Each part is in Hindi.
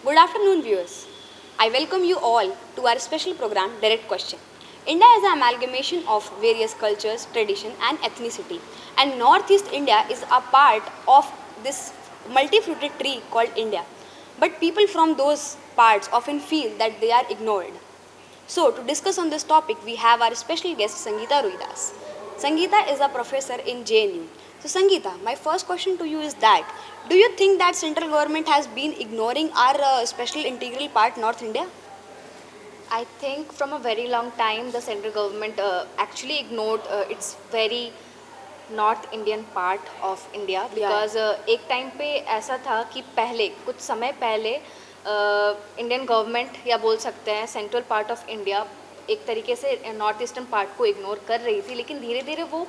Good afternoon, viewers. I welcome you all to our special program, Direct Question. India is an amalgamation of various cultures, tradition, and ethnicity, and Northeast India is a part of this multi-fruited tree called India. But people from those parts often feel that they are ignored. So, to discuss on this topic, we have our special guest Sangeeta Ruidas. Sangeeta is a professor in JNU. So, Sangeeta, my first question to you is that do you think that central government has been ignoring our special integral part, North India? I think from a very long time the central government actually ignored its very north Indian part of India because एक टाइम पे ऐसा था कि पहले कुछ समय पहले इंडियन गवर्नमेंट या बोल सकते हैं सेंट्रल पार्ट ऑफ इंडिया एक तरीके से नॉर्थ ईस्टर्न पार्ट को इग्नोर कर रही थी, लेकिन धीरे धीरे वो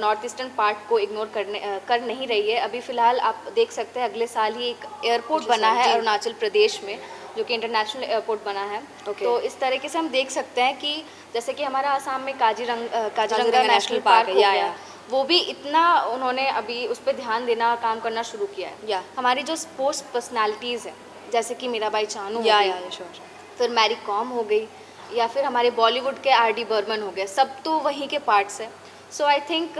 नॉर्थ ईस्टर्न पार्ट को इग्नोर कर नहीं रही है. अभी फ़िलहाल आप देख सकते हैं अगले साल ही एक एयरपोर्ट बना है अरुणाचल प्रदेश में, जो कि इंटरनेशनल एयरपोर्ट बना है. तो इस तरीके से हम देख सकते हैं कि जैसे कि हमारा आसाम में काजीरंगा नेशनल पार्क हो गया, वो भी इतना उन्होंने अभी उस पर ध्यान देना काम करना शुरू किया है. हमारी जो स्पोर्ट्स पर्सनालिटीज़ हैं जैसे कि मीराबाई चानू फिर मैरी कॉम हो गई, या फिर हमारे बॉलीवुड के आर डी बर्मन हो गए, सब तो वहीं के पार्ट्स हैं. So I think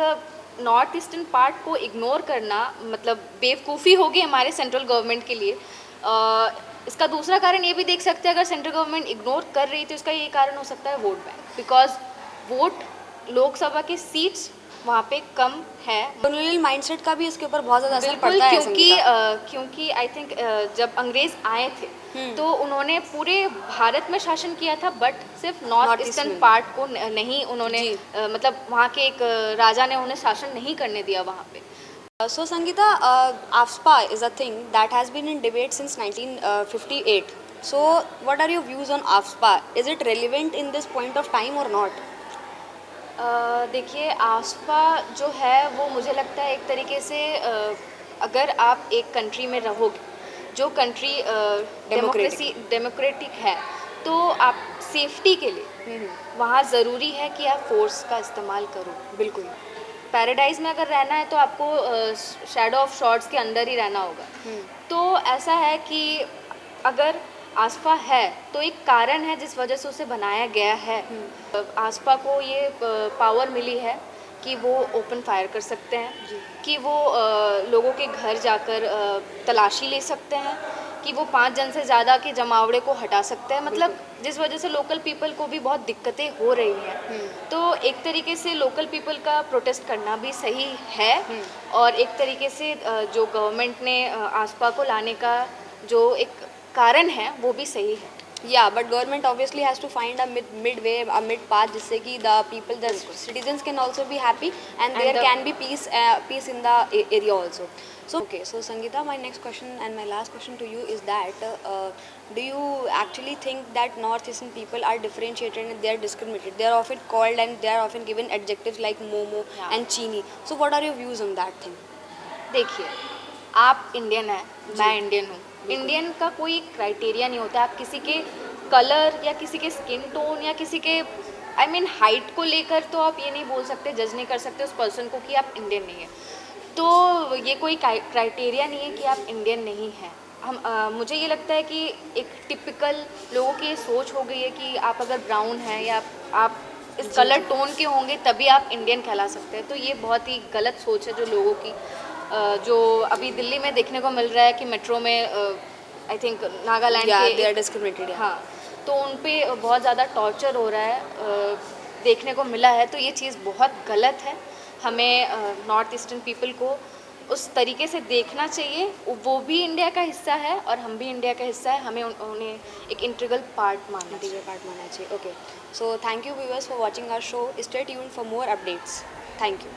north eastern part को इग्नोर करना मतलब बेवकूफ़ी होगी हमारे सेंट्रल गवर्नमेंट के लिए. इसका दूसरा कारण ये भी देख सकते हैं, अगर सेंट्रल गवर्नमेंट इग्नोर कर रही तो इसका ये कारण हो सकता है vote bank, because vote Lok Sabha के सीट्स वहाँ पे कम है. कॉलोनियल माइंडसेट का भी इसके ऊपर बहुत ज़्यादा असर पड़ता है, क्योंकि आई थिंक जब अंग्रेज़ आए थे तो उन्होंने पूरे भारत में शासन किया था, बट सिर्फ नॉर्थ ईस्टर्न पार्ट को नहीं उन्होंने मतलब वहाँ के एक राजा ने उन्हें शासन नहीं करने दिया वहाँ पे. So Sangeeta, AFSPA is a thing that has been in debate since 1958. So what are your views on AFSPA? Is it relevant in this point of time or not? देखिए AFSPA जो है वो मुझे लगता है एक तरीके से अगर आप एक कंट्री में रहोगे जो कंट्री डेमोक्रेटिक है, तो आप सेफ्टी के लिए वहाँ ज़रूरी है कि आप फोर्स का इस्तेमाल करो. बिल्कुल. पैराडाइज में अगर रहना है तो आपको शैडो ऑफ शॉर्ट्स के अंदर ही रहना होगा. तो ऐसा है कि अगर आसपा है तो एक कारण है जिस वजह से उसे बनाया गया है. आसपा को ये पावर मिली है कि वो ओपन फायर कर सकते हैं, कि वो लोगों के घर जाकर तलाशी ले सकते हैं, कि वो 5 जन से ज़्यादा के जमावड़े को हटा सकते हैं. मतलब जिस वजह से लोकल पीपल को भी बहुत दिक्कतें हो रही हैं. तो एक तरीके से लोकल पीपल का प्रोटेस्ट करना भी सही है, और एक तरीके से जो गवर्नमेंट ने आसपा को लाने का जो एक कारण है वो भी सही है. Yeah, but government obviously has to find a midway, a mid path, जिससे कि the people, the citizens can also be happy and there can be peace in the area also. So okay, so Sangeeta, my next question and my last question to you is that do you actually think that northeastern people are differentiated and they are discriminated? They are often called and they are often given adjectives like momo and chini. So what are your views on that thing? देखिए, आप इंडियन हैं, मैं इंडियन हूँ. इंडियन का कोई क्राइटेरिया नहीं होता. आप किसी के कलर या किसी के स्किन टोन या किसी के हाइट को लेकर तो आप ये नहीं बोल सकते, जज नहीं कर सकते उस पर्सन को कि आप इंडियन नहीं हैं. तो ये कोई क्राइटेरिया नहीं है कि आप इंडियन नहीं हैं. मुझे ये लगता है कि एक टिपिकल लोगों की ये सोच हो गई है कि आप अगर ब्राउन हैं या आप इस कलर टोन के होंगे तभी आप इंडियन कहला सकते हैं. तो ये बहुत ही गलत सोच है जो लोगों की जो अभी दिल्ली में देखने को मिल रहा है कि मेट्रो में आई थिंक नागालैंड के they are discriminated. हाँ, तो उन पे बहुत ज़्यादा टॉर्चर हो रहा है देखने को मिला है. तो ये चीज़ बहुत गलत है. हमें नॉर्थ ईस्टर्न पीपल को उस तरीके से देखना चाहिए. वो भी इंडिया का हिस्सा है और हम भी इंडिया का हिस्सा है. हमें उन्हें एक इंटीग्रल पार्ट मानना चाहिए. Okay, so thank you viewers for watching our show. Stay tuned for more updates. Thank you.